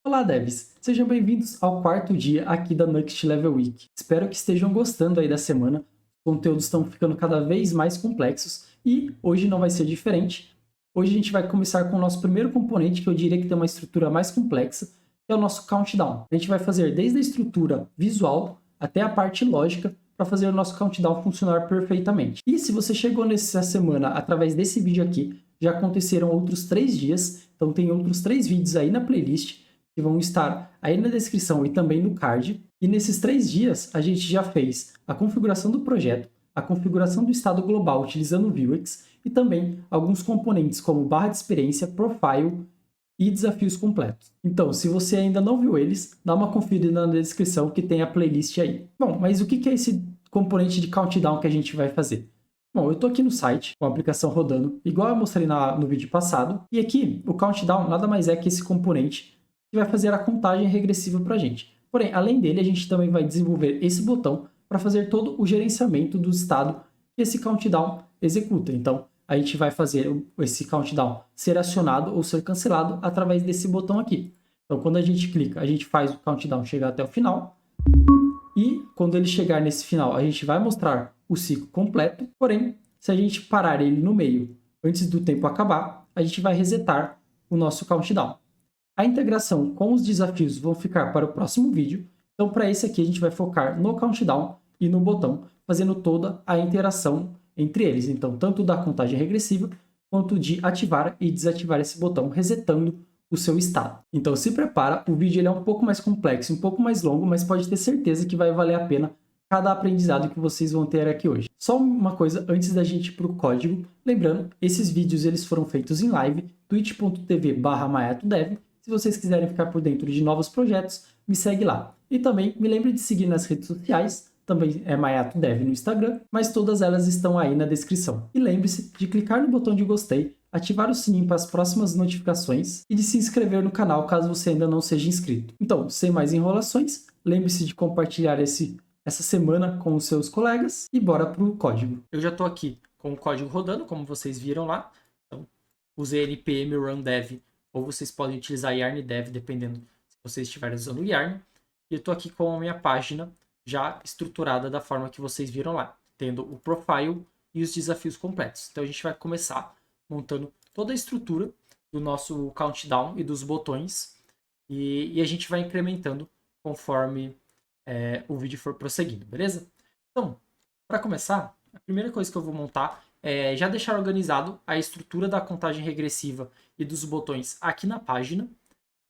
Olá, devs! Sejam bem-vindos ao quarto dia aqui da Next Level Week. Espero que estejam gostando aí da semana. Os conteúdos estão ficando cada vez mais complexos e hoje não vai ser diferente. Hoje a gente vai começar com o nosso primeiro componente, que eu diria que tem uma estrutura mais complexa, que é o nosso countdown. A gente vai fazer desde a estrutura visual até a parte lógica para fazer o nosso countdown funcionar perfeitamente. E se você chegou nessa semana através desse vídeo aqui, já aconteceram outros 3 dias, então tem outros 3 vídeos aí na playlist que vão estar aí na descrição e também no card. E nesses 3 dias a gente já fez a configuração do projeto, a configuração do estado global utilizando o Vuex e também alguns componentes como barra de experiência, profile e desafios completos. Então, se você ainda não viu eles, dá uma conferida na descrição que tem a playlist aí. Bom, mas o que é esse componente de countdown que a gente vai fazer? Bom, eu estou aqui no site, com a aplicação rodando, igual eu mostrei no vídeo passado, e aqui o countdown nada mais é que esse componente que vai fazer a contagem regressiva para a gente. Porém, além dele, a gente também vai desenvolver esse botão para fazer todo o gerenciamento do estado que esse countdown executa. Então, a gente vai fazer esse countdown ser acionado ou ser cancelado através desse botão aqui. Então, quando a gente clica, a gente faz o countdown chegar até o final. E quando ele chegar nesse final, a gente vai mostrar o ciclo completo. Porém, se a gente parar ele no meio, antes do tempo acabar, a gente vai resetar o nosso countdown. A integração com os desafios vão ficar para o próximo vídeo. Então, para esse aqui, a gente vai focar no countdown e no botão, fazendo toda a interação entre eles. Então, tanto da contagem regressiva, quanto de ativar e desativar esse botão, resetando o seu estado. Então, se prepara, o vídeo ele é um pouco mais complexo, um pouco mais longo, mas pode ter certeza que vai valer a pena cada aprendizado que vocês vão ter aqui hoje. Só uma coisa antes da gente ir para o código. Lembrando, esses vídeos eles foram feitos em live, twitch.tv/maiatodev. Se vocês quiserem ficar por dentro de novos projetos, me segue lá. E também me lembre de seguir nas redes sociais, também é MaiatoDev no Instagram, mas todas elas estão aí na descrição. E lembre-se de clicar no botão de gostei, ativar o sininho para as próximas notificações e de se inscrever no canal caso você ainda não seja inscrito. Então, sem mais enrolações, lembre-se de compartilhar essa semana com os seus colegas e bora para o código. Eu já estou aqui com o código rodando, como vocês viram lá. Então, usei npm run dev, ou vocês podem utilizar yarn dev, dependendo se vocês estiverem usando o yarn. E eu estou aqui com a minha página já estruturada da forma que vocês viram lá, tendo o profile e os desafios completos. Então a gente vai começar montando toda a estrutura do nosso countdown e dos botões, e a gente vai incrementando conforme o vídeo for prosseguindo, beleza? Então, para começar, a primeira coisa que eu vou montar é já deixar organizado a estrutura da contagem regressiva e dos botões aqui na página,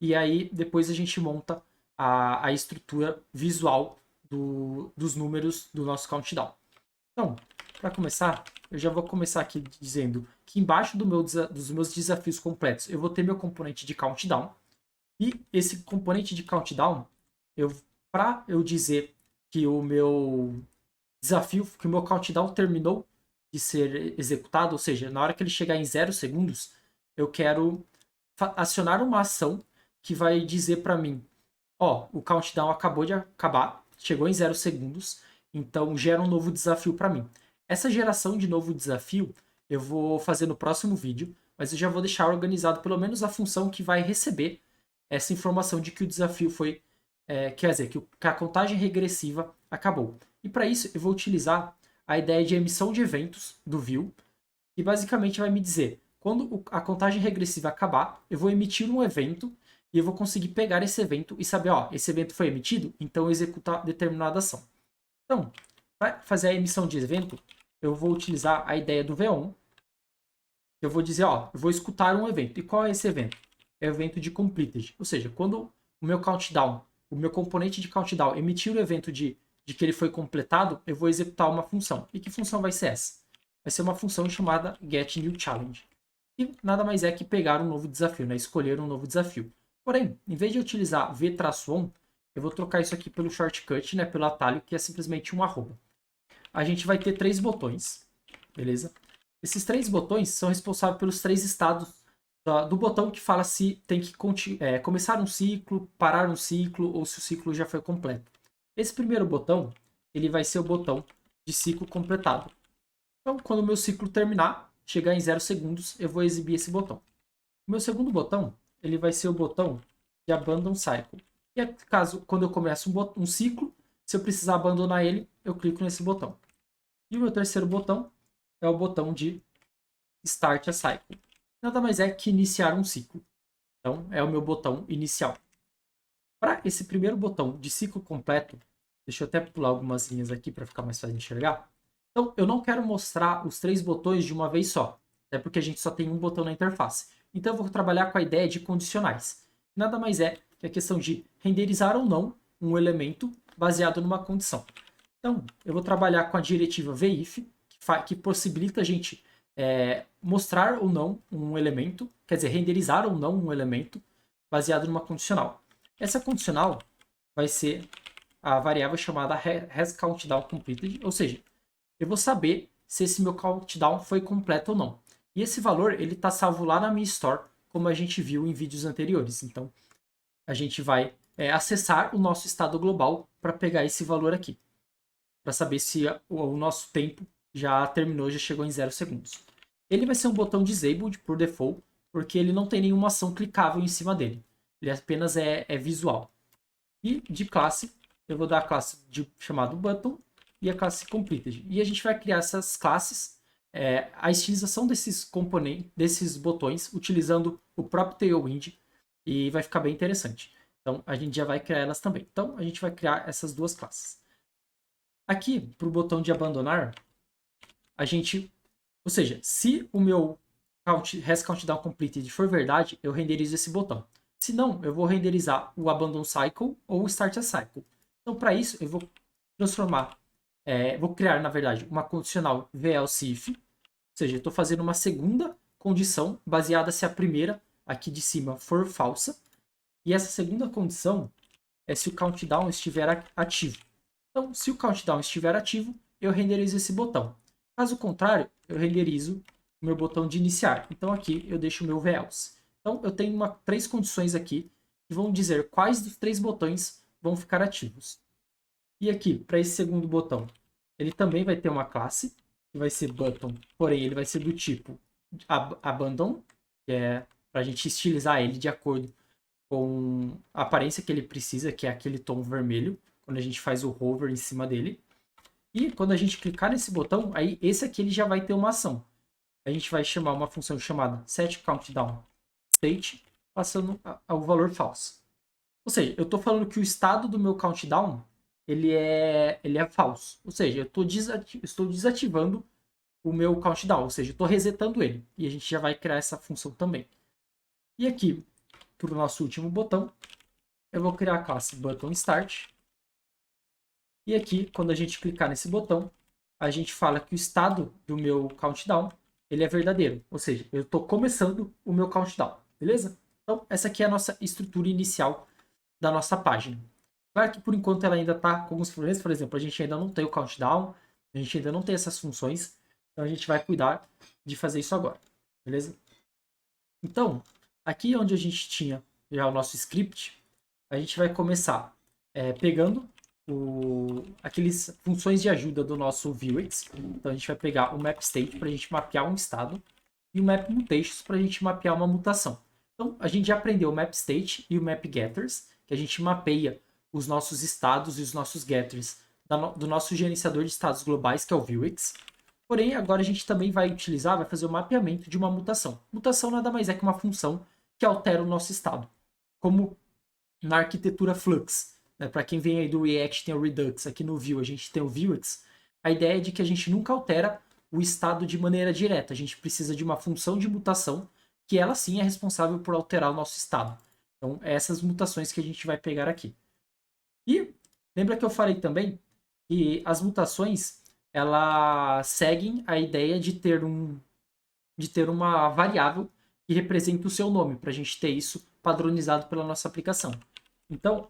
e aí depois a gente monta a estrutura visual dos números do nosso countdown. Então, para começar, eu já vou começar aqui dizendo que embaixo dos meus desafios completos eu vou ter meu componente de countdown, e esse componente de countdown, para eu dizer que o meu desafio, que o meu countdown terminou de ser executado, ou seja, na hora que ele chegar em 0 segundos, eu quero acionar uma ação que vai dizer para mim, ó, o countdown acabou de acabar, chegou em 0 segundos, então gera um novo desafio para mim. Essa geração de novo desafio eu vou fazer no próximo vídeo, mas eu já vou deixar organizado pelo menos a função que vai receber essa informação de que o desafio foi, quer dizer, que a contagem regressiva acabou. E para isso eu vou utilizar a ideia de emissão de eventos do view, que basicamente vai me dizer, quando a contagem regressiva acabar, eu vou emitir um evento e eu vou conseguir pegar esse evento e saber, ó, esse evento foi emitido, então executar determinada ação. Então, para fazer a emissão de evento, eu vou utilizar a ideia do V1. Eu vou dizer, ó, eu vou escutar um evento. E qual é esse evento? É o evento de completed. Ou seja, quando o meu countdown, o meu componente de countdown emitir o evento de que ele foi completado, eu vou executar uma função. E que função vai ser essa? Vai ser uma função chamada getNewChallenge. E nada mais é que pegar um novo desafio, né? Escolher um novo desafio. Porém, em vez de utilizar v-on, eu vou trocar isso aqui pelo shortcut, né, pelo atalho, que é simplesmente um arroba. A gente vai ter 3 botões, beleza? Esses 3 botões são responsáveis pelos 3 estados do botão que fala se tem que começar um ciclo, parar um ciclo ou se o ciclo já foi completo. Esse primeiro botão, ele vai ser o botão de ciclo completado. Então, quando o meu ciclo terminar, chegar em 0 segundos, eu vou exibir esse botão. O meu segundo botão, ele vai ser o botão de abandon cycle. E caso, quando eu começo um ciclo, se eu precisar abandonar ele, eu clico nesse botão. E o meu terceiro botão é o botão de start a cycle. Nada mais é que iniciar um ciclo. Então, é o meu botão inicial. Para esse primeiro botão de ciclo completo, deixa eu até pular algumas linhas aqui para ficar mais fácil de enxergar. Então, eu não quero mostrar os 3 botões de uma vez só, até porque a gente só tem um botão na interface. Então, eu vou trabalhar com a ideia de condicionais. Nada mais é que a questão de renderizar ou não um elemento baseado numa condição. Então, eu vou trabalhar com a diretiva VIF, que possibilita a gente mostrar ou não um elemento, quer dizer, renderizar ou não um elemento baseado numa condicional. Essa condicional vai ser a variável chamada hasCountDownCompleted, ou seja, eu vou saber se esse meu countdown foi completo ou não. E esse valor ele está salvo lá na minha store, como a gente viu em vídeos anteriores. Então, a gente vai acessar o nosso estado global para pegar esse valor aqui, para saber se o nosso tempo já terminou, já chegou em 0 segundos. Ele vai ser um botão disabled por default, porque ele não tem nenhuma ação clicável em cima dele. Ele apenas é visual. E de classe, eu vou dar a classe chamado button e a classe completed. E a gente vai criar essas classes, a estilização desses componentes, desses botões, utilizando o próprio Tailwind, e vai ficar bem interessante. Então, a gente já vai criar elas também. Então, a gente vai criar essas duas classes. Aqui, para o botão de abandonar, ou seja, se o meu hasCountDown completed for verdade, eu renderizo esse botão. Se não, eu vou renderizar o abandon cycle ou o start a cycle. Então, para isso, eu vou vou criar, na verdade, uma condicional VLSIF, ou seja, eu estou fazendo uma segunda condição baseada se a primeira, aqui de cima, for falsa. E essa segunda condição é se o countdown estiver ativo. Então, se o countdown estiver ativo, eu renderizo esse botão. Caso contrário, eu renderizo o meu botão de iniciar. Então, aqui eu deixo o meu VELSE. Então, eu tenho 3 condições aqui que vão dizer quais dos 3 botões vão ficar ativos. E aqui, para esse segundo botão, ele também vai ter uma classe, que vai ser button, porém ele vai ser do tipo abandon, que é para a gente estilizar ele de acordo com a aparência que ele precisa, que é aquele tom vermelho, quando a gente faz o hover em cima dele. E quando a gente clicar nesse botão, aí esse aqui ele já vai ter uma ação. A gente vai chamar uma função chamada setCountdownState, passando o valor falso. Ou seja, eu estou falando que o estado do meu countdown ele é falso. Ou seja, eu estou desativando o meu countdown, ou seja, eu estou resetando ele. E a gente já vai criar essa função também. E aqui, para o nosso último botão, eu vou criar a classe buttonStart. E aqui, quando a gente clicar nesse botão, a gente fala que o estado do meu countdown ele é verdadeiro. Ou seja, eu estou começando o meu countdown, beleza? Então, essa aqui é a nossa estrutura inicial da nossa página. Claro que por enquanto ela ainda está com alguns problemas, por exemplo, a gente ainda não tem o countdown, a gente ainda não tem essas funções, então a gente vai cuidar de fazer isso agora, beleza? Então, aqui onde a gente tinha já o nosso script, a gente vai começar pegando aquelas funções de ajuda do nosso Vuex. Então a gente vai pegar o MapState para a gente mapear um estado e o MapMutations para a gente mapear uma mutação. Então a gente já aprendeu o MapState e o MapGetters, que a gente mapeia os nossos estados e os nossos getters do nosso gerenciador de estados globais, que é o Vuex. Porém, agora a gente também vai fazer o mapeamento de uma mutação. Mutação nada mais é que uma função que altera o nosso estado. Como na arquitetura Flux, né? Para quem vem aí do React tem o Redux, aqui no Vue a gente tem o Vuex. A ideia é de que a gente nunca altera o estado de maneira direta. A gente precisa de uma função de mutação que ela sim é responsável por alterar o nosso estado. Então, essas mutações que a gente vai pegar aqui. E lembra que eu falei também que as mutações elas seguem a ideia de ter uma variável que representa o seu nome, para a gente ter isso padronizado pela nossa aplicação. Então,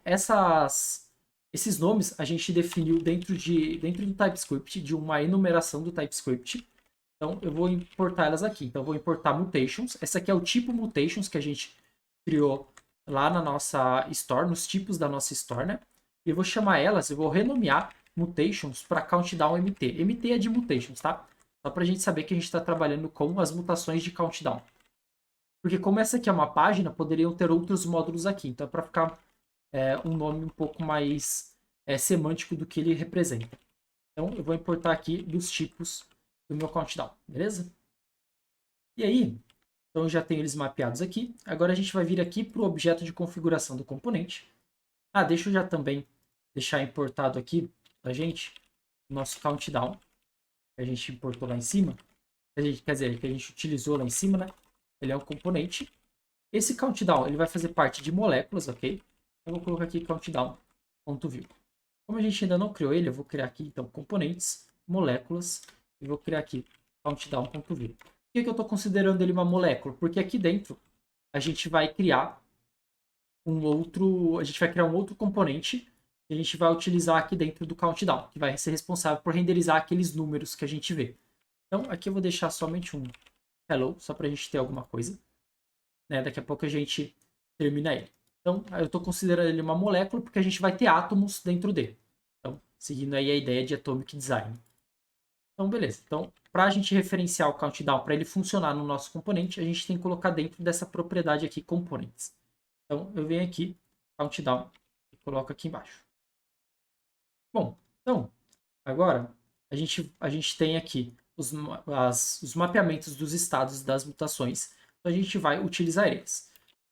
esses nomes a gente definiu dentro do TypeScript, de uma enumeração do TypeScript. Então, eu vou importar elas aqui. Então, eu vou importar mutations. Essa aqui é o tipo mutations que a gente criou lá na nossa store, nos tipos da nossa store, né? E eu vou chamar elas, eu vou renomear mutations para countdown MT. MT é de mutations, tá? Só para a gente saber que a gente está trabalhando com as mutações de countdown. Porque como essa aqui é uma página, poderiam ter outros módulos aqui. Então, é para ficar um nome um pouco mais semântico do que ele representa. Então, eu vou importar aqui dos tipos do meu countdown, beleza? E aí, então eu já tenho eles mapeados aqui. Agora a gente vai vir aqui para o objeto de configuração do componente. Deixa eu já também deixar importado aqui pra gente o nosso countdown, que a gente importou lá em cima. Quer dizer, que a gente utilizou lá em cima, né? Ele é um componente. Esse countdown ele vai fazer parte de moléculas, ok? Eu vou colocar aqui countdown.view. Como a gente ainda não criou ele, eu vou criar aqui, então, componentes, moléculas, e vou criar aqui countdown.view. Por que eu estou considerando ele uma molécula? Porque aqui dentro a gente vai criar um outro componente que a gente vai utilizar aqui dentro do countdown, que vai ser responsável por renderizar aqueles números que a gente vê. Então, aqui eu vou deixar somente um hello, só para a gente ter alguma coisa. Né? Daqui a pouco a gente termina ele. Então, eu estou considerando ele uma molécula porque a gente vai ter átomos dentro dele. Então, seguindo aí a ideia de Atomic Design. Então, beleza. Então, para a gente referenciar o countdown, para ele funcionar no nosso componente, a gente tem que colocar dentro dessa propriedade aqui, components. Então, eu venho aqui, countdown, e coloco aqui embaixo. Bom, então, agora a gente tem aqui os mapeamentos dos estados das mutações. Então, a gente vai utilizar eles.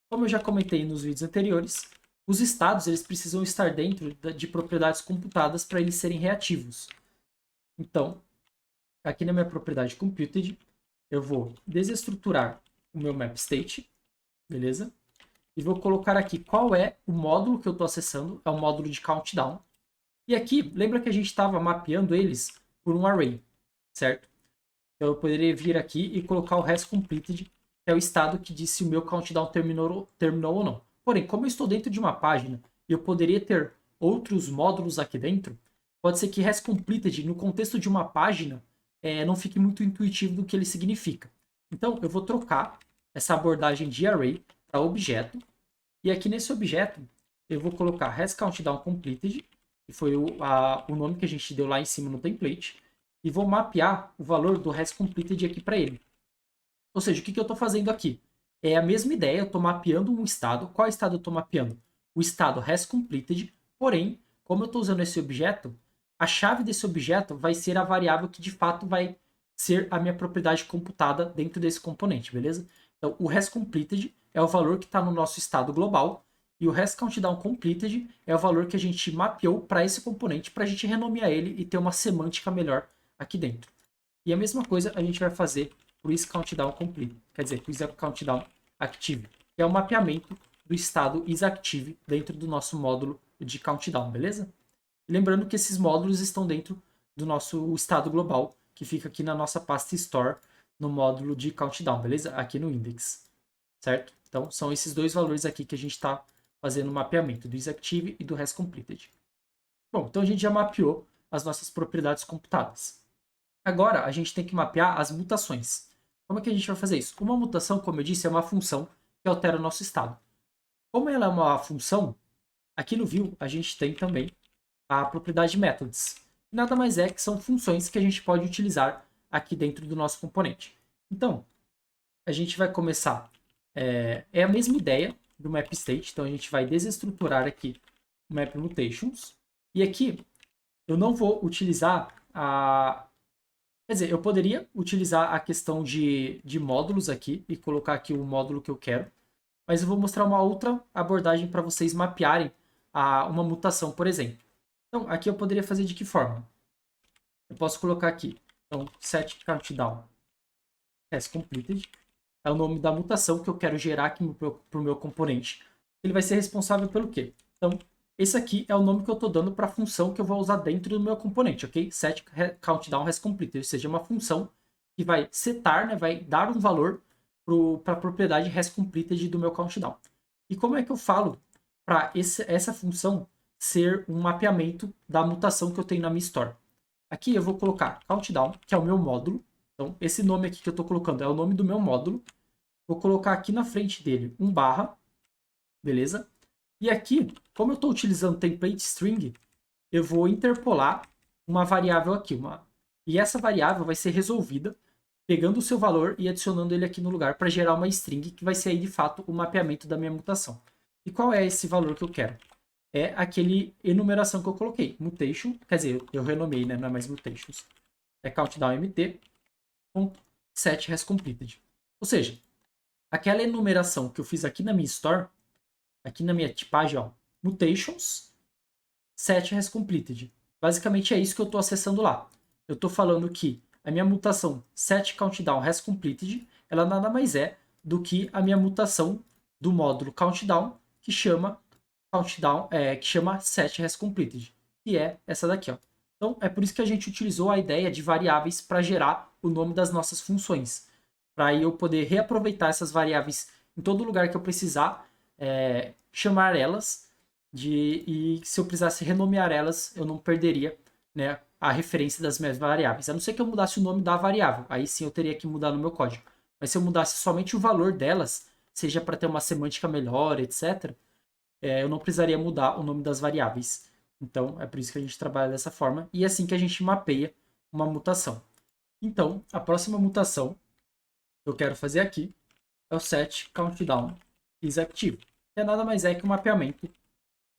Como eu já comentei nos vídeos anteriores, os estados eles precisam estar dentro de propriedades computadas para eles serem reativos. Então, aqui na minha propriedade computed, eu vou desestruturar o meu map state, beleza? E vou colocar aqui qual é o módulo que eu estou acessando, é o módulo de countdown. E aqui, lembra que a gente estava mapeando eles por um array, certo? Então eu poderia vir aqui e colocar o hasCompleted, que é o estado que diz se o meu countdown terminou ou não. Porém, como eu estou dentro de uma página e eu poderia ter outros módulos aqui dentro, pode ser que hasCompleted, no contexto de uma página, não fique muito intuitivo do que ele significa. Então, eu vou trocar essa abordagem de array para objeto. E aqui nesse objeto, eu vou colocar hasCountdownCompleted, que foi o nome que a gente deu lá em cima no template, e vou mapear o valor do hasCompleted aqui para ele. Ou seja, o que eu estou fazendo aqui? É a mesma ideia, eu estou mapeando um estado. Qual estado eu estou mapeando? O estado hasCompleted, porém, como eu estou usando esse objeto, a chave desse objeto vai ser a variável que de fato vai ser a minha propriedade computada dentro desse componente, beleza? Então, o hasCompleted é o valor que está no nosso estado global, e o hasCountdownCompleted é o valor que a gente mapeou para esse componente, para a gente renomear ele e ter uma semântica melhor aqui dentro. E a mesma coisa a gente vai fazer para o isCountdownComplete, quer dizer, para o isCountdownActive, que é o mapeamento do estado isActive dentro do nosso módulo de countdown, beleza? E lembrando que esses módulos estão dentro do nosso estado global, que fica aqui na nossa pasta Store, no módulo de countdown, beleza? Aqui no index, certo? Então, são esses dois valores aqui que a gente está fazendo o mapeamento, do isActive e do hasCompleted. Bom, então a gente já mapeou as nossas propriedades computadas. Agora, a gente tem que mapear as mutações. Como é que a gente vai fazer isso? Uma mutação, como eu disse, é uma função que altera o nosso estado. Como ela é uma função, aqui no view a gente tem também a propriedade methods. Nada mais é que são funções que a gente pode utilizar aqui dentro do nosso componente. Então, a gente vai começar... É a mesma ideia do map state, então a gente vai desestruturar aqui o map mutations. E aqui eu não vou utilizar Quer dizer, eu poderia utilizar a questão de módulos aqui e colocar aqui o módulo que eu quero, mas eu vou mostrar uma outra abordagem para vocês mapearem uma mutação, por exemplo. Então, aqui eu poderia fazer de que forma? Eu posso colocar aqui, então, set countdown as completed, é o nome da mutação que eu quero gerar aqui para o meu componente. Ele vai ser responsável pelo quê? Então, esse aqui é o nome que eu estou dando para a função que eu vou usar dentro do meu componente, ok? Set countdown has completed, ou seja, uma função que vai setar, né, vai dar um valor para a propriedade has completed do meu countdown. E como é que eu falo para essa função ser um mapeamento da mutação que eu tenho na minha store? Aqui eu vou colocar countdown, que é o meu módulo. Então, esse nome aqui que eu estou colocando é o nome do meu módulo. Vou colocar aqui na frente dele um barra, beleza? E aqui, como eu estou utilizando template string, eu vou interpolar uma variável aqui. E essa variável vai ser resolvida pegando o seu valor e adicionando ele aqui no lugar para gerar uma string que vai ser aí de fato o mapeamento da minha mutação. E qual é esse valor que eu quero? É aquele enumeração que eu coloquei, mutation, quer dizer, eu renomei, né? Não é mais mutations. É countdown.mt.set has completed. Ou seja, aquela enumeração que eu fiz aqui na minha store, aqui na minha tipagem, ó, mutations, set has completed. Basicamente é isso que eu estou acessando lá. Eu estou falando que a minha mutação set countdown has completed, ela nada mais é do que a minha mutação do módulo countdown que chama que chama set has completed, que é essa daqui, ó. Então é por isso que a gente utilizou a ideia de variáveis para gerar o nome das nossas funções, para eu poder reaproveitar essas variáveis em todo lugar que eu precisar, chamar elas e se eu precisasse renomear elas, eu não perderia, né, a referência das minhas variáveis. A não ser que eu mudasse o nome da variável, aí sim eu teria que mudar no meu código. Mas se eu mudasse somente o valor delas, seja para ter uma semântica melhor, etc., eu não precisaria mudar o nome das variáveis. Então, é por isso que a gente trabalha dessa forma. E é assim que a gente mapeia uma mutação. Então, a próxima mutação que eu quero fazer aqui é o set countdown is active. Que nada mais é que o mapeamento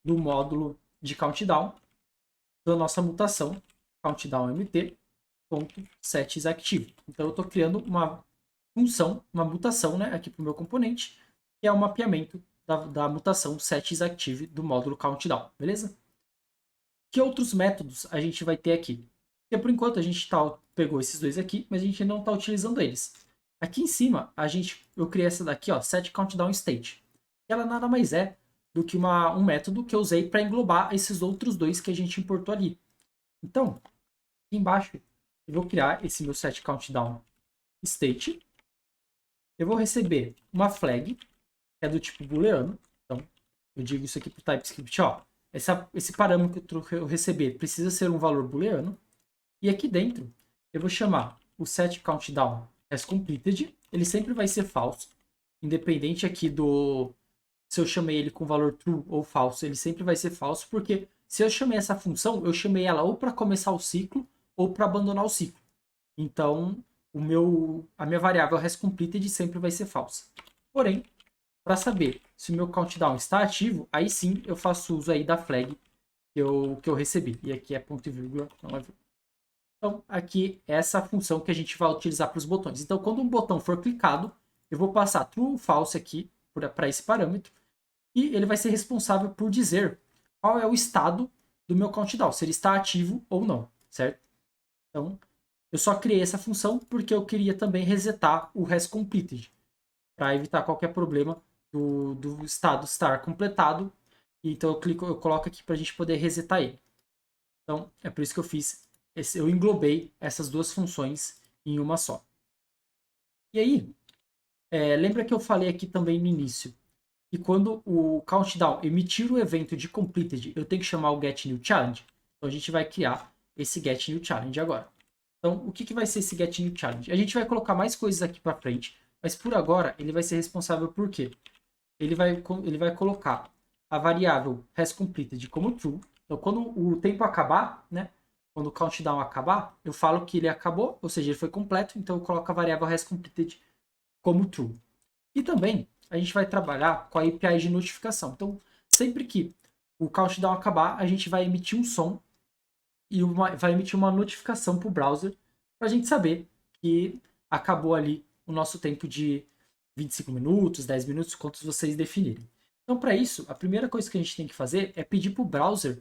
do módulo de countdown da nossa mutação countdown.mt.setIsActive. Então eu estou criando uma função, uma mutação, né, aqui para o meu componente, que é o mapeamento da mutação setIsActive do módulo countdown, beleza? Que outros métodos a gente vai ter aqui? Porque por enquanto a gente pegou esses dois aqui, mas a gente não está utilizando eles. Aqui em cima, eu criei essa daqui, ó, setCountdownState. Ela nada mais é do que um método que eu usei para englobar esses outros dois que a gente importou ali. Então, aqui embaixo, eu vou criar esse meu setCountdownState. Eu vou receber uma flag, que é do tipo booleano. Então, eu digo isso aqui para o TypeScript, ó. Esse parâmetro que eu receber precisa ser um valor booleano. E aqui dentro, eu vou chamar o setCountdown as completed. Ele sempre vai ser falso. Independente aqui se eu chamei ele com valor true ou falso, ele sempre vai ser falso, porque se eu chamei essa função, eu chamei ela ou para começar o ciclo ou para abandonar o ciclo. Então, a minha variável hasCompleted sempre vai ser falsa. Porém, para saber se o meu countdown está ativo, aí sim eu faço uso aí da flag que eu recebi. E aqui é ponto e vírgula, não é vírgula. Então, aqui é essa função que a gente vai utilizar para os botões. Então, quando um botão for clicado, eu vou passar true ou false aqui para esse parâmetro. E ele vai ser responsável por dizer qual é o estado do meu countdown, se ele está ativo ou não, certo? Então, eu só criei essa função porque eu queria também resetar o hasCompleted, para evitar qualquer problema do estado estar completado. Então, eu coloco aqui para a gente poder resetar ele. Então, é por isso que eu englobei essas duas funções em uma só. E aí, lembra que eu falei aqui também no início que quando o countdown emitir o evento de completed, eu tenho que chamar o getNewChallenge? Então a gente vai criar esse getNewChallenge agora. Então, o que vai ser esse getNewChallenge? A gente vai colocar mais coisas aqui para frente, mas por agora ele vai ser responsável por quê? Ele vai colocar a variável hasCompleted como true. Então, quando o tempo acabar, né? Quando o countdown acabar, eu falo que ele acabou, ou seja, ele foi completo, então eu coloco a variável hasCompleted como true. E também a gente vai trabalhar com a API de notificação. Então, sempre que o countdown acabar, a gente vai emitir um som e vai emitir uma notificação para o browser para a gente saber que acabou ali o nosso tempo de 25 minutos, 10 minutos, quantos vocês definirem. Então, para isso, a primeira coisa que a gente tem que fazer é pedir para o browser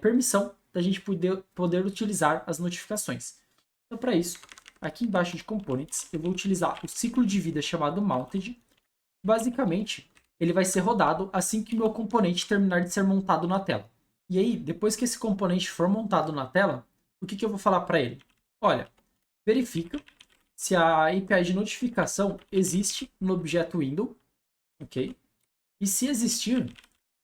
permissão da gente poder utilizar as notificações. Então, para isso, aqui embaixo de Components, eu vou utilizar o ciclo de vida chamado Mounted. Basicamente, ele vai ser rodado assim que o meu componente terminar de ser montado na tela. E aí, depois que esse componente for montado na tela, o que eu vou falar para ele? Olha, verifica se a API de notificação existe no objeto window, ok? E se existir,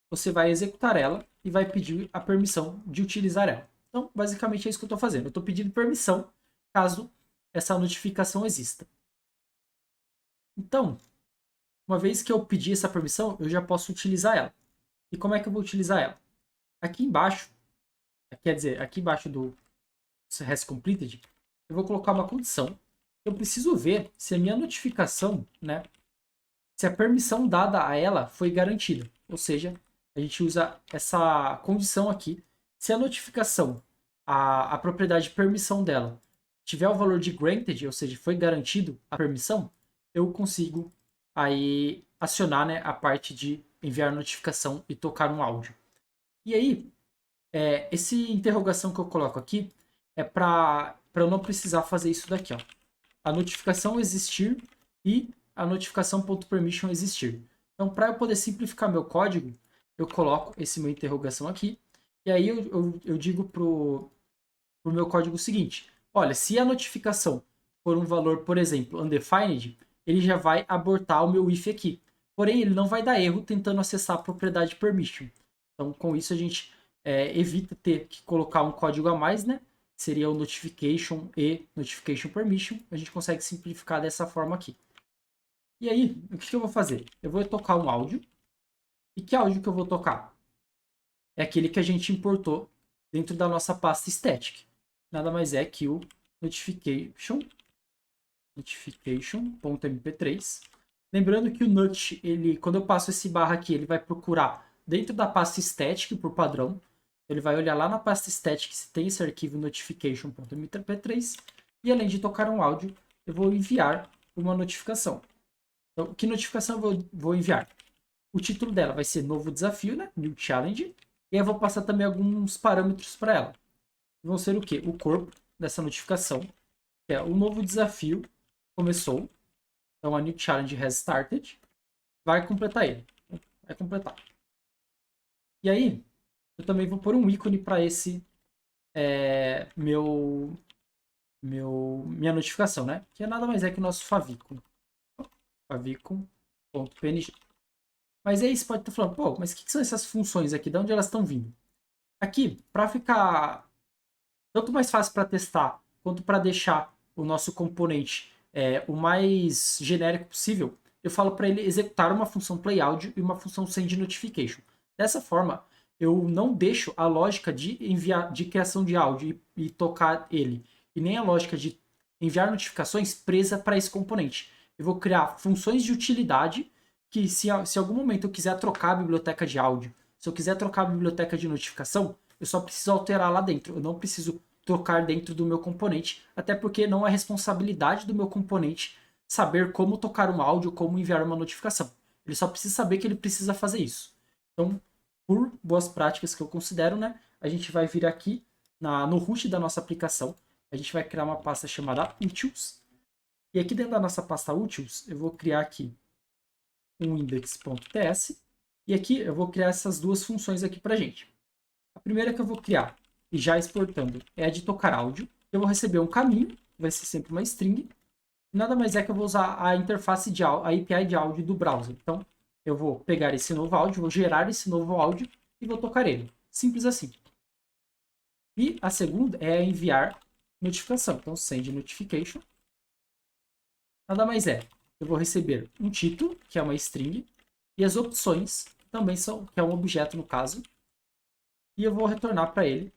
você vai executar ela e vai pedir a permissão de utilizar ela. Então, basicamente é isso que eu estou fazendo. Eu estou pedindo permissão caso essa notificação exista. Então, uma vez que eu pedi essa permissão, eu já posso utilizar ela. E como é que eu vou utilizar ela? Aqui embaixo, quer dizer, aqui embaixo do hasCompleted, eu vou colocar uma condição eu preciso ver se a minha notificação, né, se a permissão dada a ela foi garantida. Ou seja, a gente usa essa condição aqui. Se a notificação, a propriedade de permissão dela, tiver o valor de granted, ou seja, foi garantido a permissão, eu consigo aí acionar, né, a parte de enviar notificação e tocar um áudio. E aí, esse interrogação que eu coloco aqui é para eu não precisar fazer isso daqui, ó. A notificação existir e a notificação.permission existir. Então, para eu poder simplificar meu código, eu coloco esse meu interrogação aqui. E aí eu digo pro meu código o seguinte: olha, se a notificação for um valor, por exemplo, undefined, ele já vai abortar o meu if aqui. Porém, ele não vai dar erro tentando acessar a propriedade permission. Então, com isso, a gente evita ter que colocar um código a mais, né? Seria o notification e notification permission. A gente consegue simplificar dessa forma aqui. E aí, o que eu vou fazer? Eu vou tocar um áudio. E que áudio que eu vou tocar? É aquele que a gente importou dentro da nossa pasta static. Nada mais é que o notification.mp3. Lembrando que o nut, quando eu passo esse barra aqui, ele vai procurar dentro da pasta static por padrão. Ele vai olhar lá na pasta static se tem esse arquivo notification.mp3. E além de tocar um áudio, eu vou enviar uma notificação. Então, que notificação eu vou enviar? O título dela vai ser novo desafio, né? New Challenge. E aí eu vou passar também alguns parâmetros para ela. Vão ser o quê? O corpo dessa notificação, que é o novo desafio começou. Então a New Challenge has started. Vai completar ele. Vai completar. E aí, eu também vou pôr um ícone para esse minha notificação, né? Que é nada mais é que o nosso favicon. Favicon.png. Mas aí você pode estar falando, pô, mas o que são essas funções aqui? De onde elas estão vindo? Aqui, para ficar tanto mais fácil para testar, quanto para deixar o nosso componente o mais genérico possível, eu falo para ele executar uma função playAudio e uma função sendNotification. Dessa forma, eu não deixo a lógica de enviar, de criação de áudio e tocar ele, e nem a lógica de enviar notificações presa para esse componente. Eu vou criar funções de utilidade que, se em algum momento eu quiser trocar a biblioteca de áudio, se eu quiser trocar a biblioteca de notificação, eu só preciso alterar lá dentro. Eu não preciso trocar dentro do meu componente, até porque não é responsabilidade do meu componente saber como tocar um áudio, como enviar uma notificação. Ele só precisa saber que ele precisa fazer isso. Então, por boas práticas que eu considero, né, a gente vai vir aqui no root da nossa aplicação, a gente vai criar uma pasta chamada utils, e aqui dentro da nossa pasta utils, eu vou criar aqui um index.ts, e aqui eu vou criar essas duas funções aqui pra gente. A primeira que eu vou criar, e já exportando, é a de tocar áudio. Eu vou receber um caminho, que vai ser sempre uma string. E nada mais é que eu vou usar a interface de áudio, a API de áudio do browser. Então, eu vou pegar esse novo áudio, vou gerar esse novo áudio e vou tocar ele. Simples assim. E a segunda é enviar notificação. Então, send notification. Nada mais é. Eu vou receber um título, que é uma string, e as opções também são, que é um objeto no caso. E eu vou retornar para ele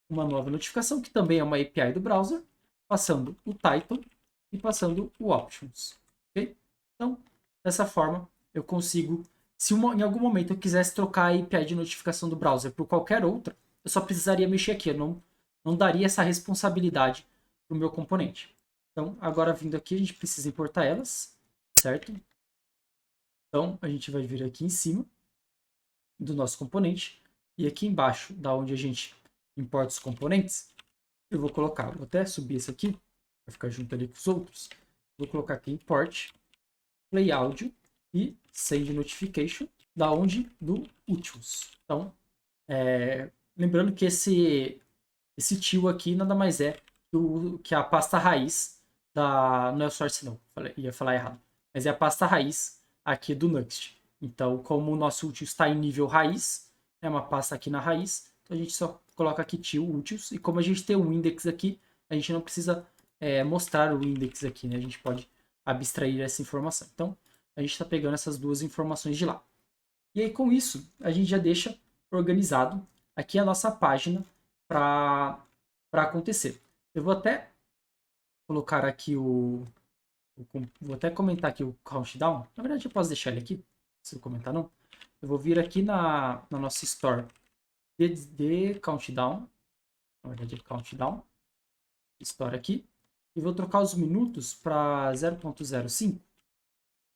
uma nova notificação, que também é uma API do browser, passando o title e passando o options. Okay? Então, dessa forma, eu consigo, se em algum momento eu quisesse trocar a API de notificação do browser por qualquer outra, eu só precisaria mexer aqui, eu não daria essa responsabilidade para o meu componente. Então, agora vindo aqui, a gente precisa importar elas, certo? Então, a gente vai vir aqui em cima do nosso componente, e aqui embaixo, da onde a gente importa os componentes, eu vou colocar, vou até subir esse aqui, para ficar junto ali com os outros. Vou colocar aqui import, play audio e send notification, da onde? Do utils. Então, lembrando que esse tio aqui nada mais é que a pasta raiz não é o source não, ia falar errado, mas é a pasta raiz aqui do Nuxt. Então, como o nosso utils está em nível raiz, é uma pasta aqui na raiz, então a gente só coloca aqui tio utils, e como a gente tem um index aqui, a gente não precisa mostrar o index aqui, né? A gente pode abstrair essa informação. Então, a gente está pegando essas duas informações de lá. E aí, com isso, a gente já deixa organizado aqui a nossa página para acontecer. Eu vou até colocar aqui Vou até comentar aqui o countdown. Na verdade, eu posso deixar ele aqui. Não preciso comentar, não. Eu vou vir aqui na nossa store de countdown. Na verdade, é countdown. Store aqui. E vou trocar os minutos para 0.05.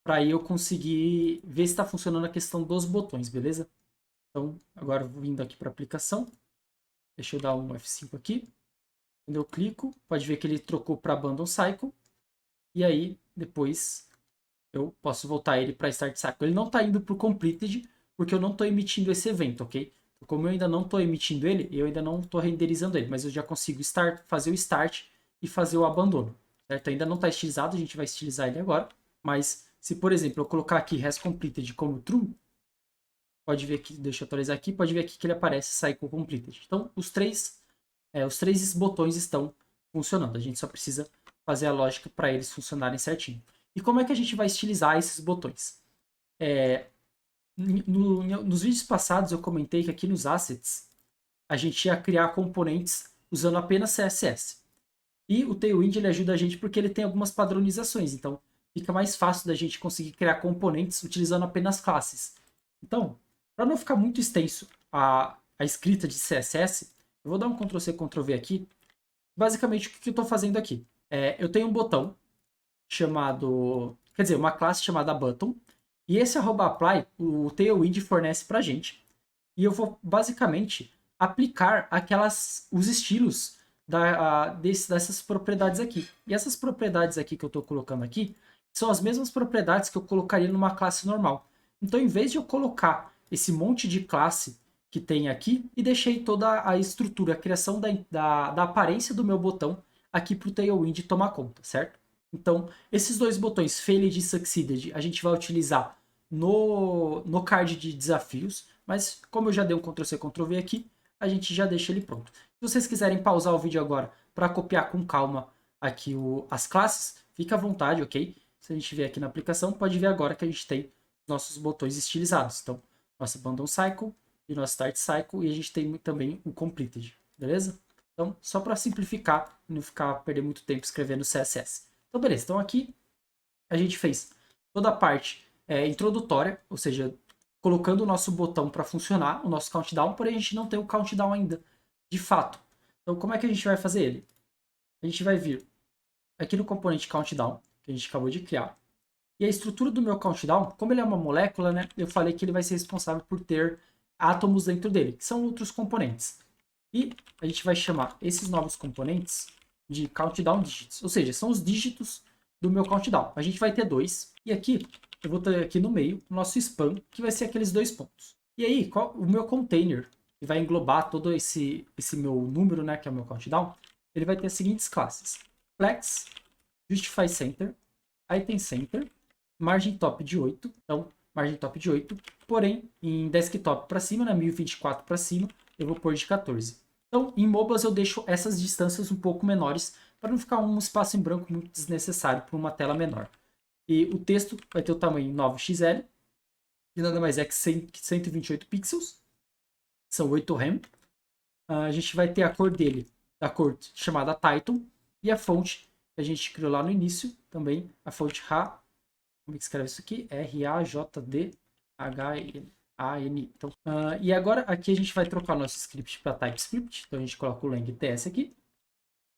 Para aí eu conseguir ver se está funcionando a questão dos botões, beleza? Então, agora vindo aqui para a aplicação. Deixa eu dar um F5 aqui. Quando eu clico, pode ver que ele trocou para Abandon Cycle. E aí, depois, eu posso voltar ele para Start Cycle. Ele não está indo para o Completed, porque eu não estou emitindo esse evento, ok? Então, como eu ainda não estou emitindo ele, eu ainda não estou renderizando ele. Mas eu já consigo fazer o Start e fazer o abandono. Certo? Ainda não está estilizado, a gente vai estilizar ele agora. Mas se, por exemplo, eu colocar aqui REST como True, pode ver aqui, deixa eu atualizar aqui, pode ver aqui que ele aparece Cycle Completed. Então, os três botões estão funcionando. A gente só precisa fazer a lógica para eles funcionarem certinho. E como é que a gente vai estilizar esses botões? Nos vídeos passados eu comentei que aqui nos assets a gente ia criar componentes usando apenas CSS. E o Tailwind ele ajuda a gente porque ele tem algumas padronizações. Então, fica mais fácil da gente conseguir criar componentes utilizando apenas classes. Então, para não ficar muito extenso a escrita de CSS, eu vou dar um Ctrl+C, Ctrl+V aqui. Basicamente, o que eu estou fazendo aqui? Eu tenho um botão chamado... Quer dizer, uma classe chamada button. E esse @apply, o Tailwind fornece para a gente. E eu vou, basicamente, aplicar os estilos dessas propriedades aqui. E essas propriedades aqui que eu estou colocando aqui são as mesmas propriedades que eu colocaria numa classe normal. Então, em vez de eu colocar esse monte de classe que tem aqui, e deixei toda a estrutura, a criação da aparência do meu botão aqui para o Tailwind tomar conta, certo? Então, esses dois botões, Failed e Succeeded, a gente vai utilizar no card de desafios, mas como eu já dei um Ctrl+C, Ctrl+V aqui, a gente já deixa ele pronto. Se vocês quiserem pausar o vídeo agora para copiar com calma aqui as classes, fica à vontade, ok? Se a gente vier aqui na aplicação, pode ver agora que a gente tem nossos botões estilizados. Então, nossa Abandon Cycle e nosso Start Cycle, e a gente tem também o Completed, beleza? Então, só para simplificar e não perder muito tempo escrevendo CSS. Então, beleza. Então, aqui a gente fez toda a parte introdutória, ou seja, colocando o nosso botão para funcionar, o nosso countdown, porém a gente não tem o countdown ainda, de fato. Então, como é que a gente vai fazer ele? A gente vai vir aqui no componente countdown, que a gente acabou de criar. E a estrutura do meu countdown, como ele é uma molécula, né, eu falei que ele vai ser responsável por ter átomos dentro dele, que são outros componentes. E a gente vai chamar esses novos componentes de countdown digits, ou seja, são os dígitos do meu countdown. A gente vai ter dois, e aqui eu vou ter aqui no meio o nosso span, que vai ser aqueles dois pontos. E aí, o meu container, que vai englobar todo esse meu número, né, que é o meu countdown, ele vai ter as seguintes classes: flex, justify center, item center, margem top de 8, então margem top de 8, porém em desktop para cima, na 1024 para cima, eu vou pôr de 14. Então, em MOBAs eu deixo essas distâncias um pouco menores para não ficar um espaço em branco muito desnecessário para uma tela menor. E o texto vai ter o tamanho 9xl, que nada mais é que 128 pixels, são 8 rem. A gente vai ter a cor dele, a cor chamada Title, e a fonte que a gente criou lá no início, também a fonte RA, como é que escreve isso aqui? RAJDHAN. Então, e agora aqui a gente vai trocar o nosso script para TypeScript, então a gente coloca o lang_ts aqui.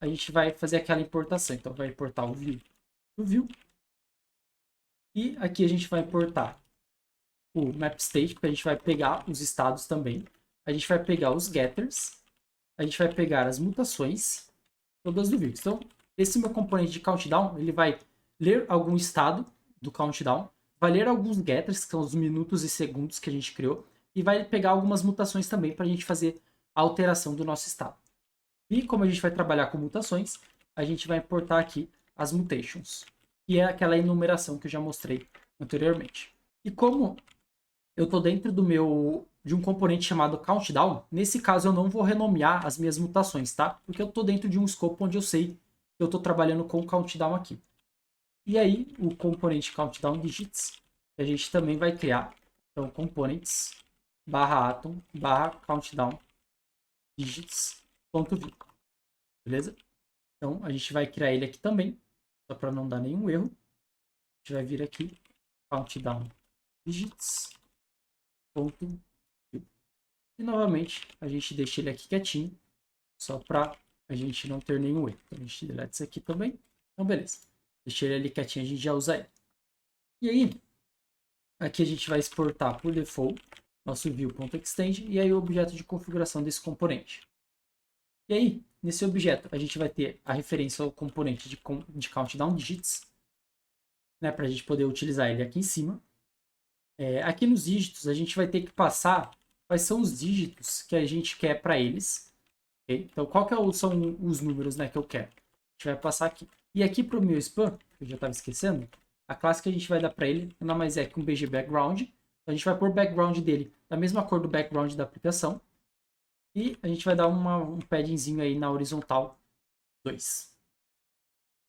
A gente vai fazer aquela importação, então vai importar o view do view. E aqui a gente vai importar o map_state, porque a gente vai pegar os estados também. A gente vai pegar os getters. A gente vai pegar as mutações, todas do view. Então, esse meu componente de countdown, ele vai ler algum estado do countdown, vai ler alguns getters, que são os minutos e segundos que a gente criou, e vai pegar algumas mutações também para a gente fazer a alteração do nosso estado. E como a gente vai trabalhar com mutações, a gente vai importar aqui as mutations, que é aquela enumeração que eu já mostrei anteriormente. E como eu estou dentro de um componente chamado countdown, nesse caso eu não vou renomear as minhas mutações, tá? Porque eu estou dentro de um escopo onde eu sei que eu estou trabalhando com o countdown aqui. E aí, o componente countdown digits, a gente também vai criar, então, components /atom /countdown digits.view. Beleza? Então, a gente vai criar ele aqui também, só para não dar nenhum erro. gente vai vir aqui, countdown digits, ponto, e novamente a gente deixa ele aqui quietinho, só para a gente não ter nenhum erro. Então, a gente deleta isso aqui também. Então, beleza. Deixa ele ali quietinho, a gente já usa ele. E aí, aqui a gente vai exportar por default nosso view.extend e aí o objeto de configuração desse componente. E aí, nesse objeto, a gente vai ter a referência ao componente de countdown digits, né, para a gente poder utilizar ele aqui em cima. Aqui nos dígitos, a gente vai ter que passar quais são os dígitos que a gente quer para eles. Okay? Então, são os números, né, que eu quero? A gente vai passar aqui. E aqui para o meu spam, que eu já estava esquecendo, a classe que a gente vai dar para ele nada mais é que um BG background. Então, a gente vai pôr o background dele da mesma cor do background da aplicação. E a gente vai dar um paddingzinho aí na horizontal 2.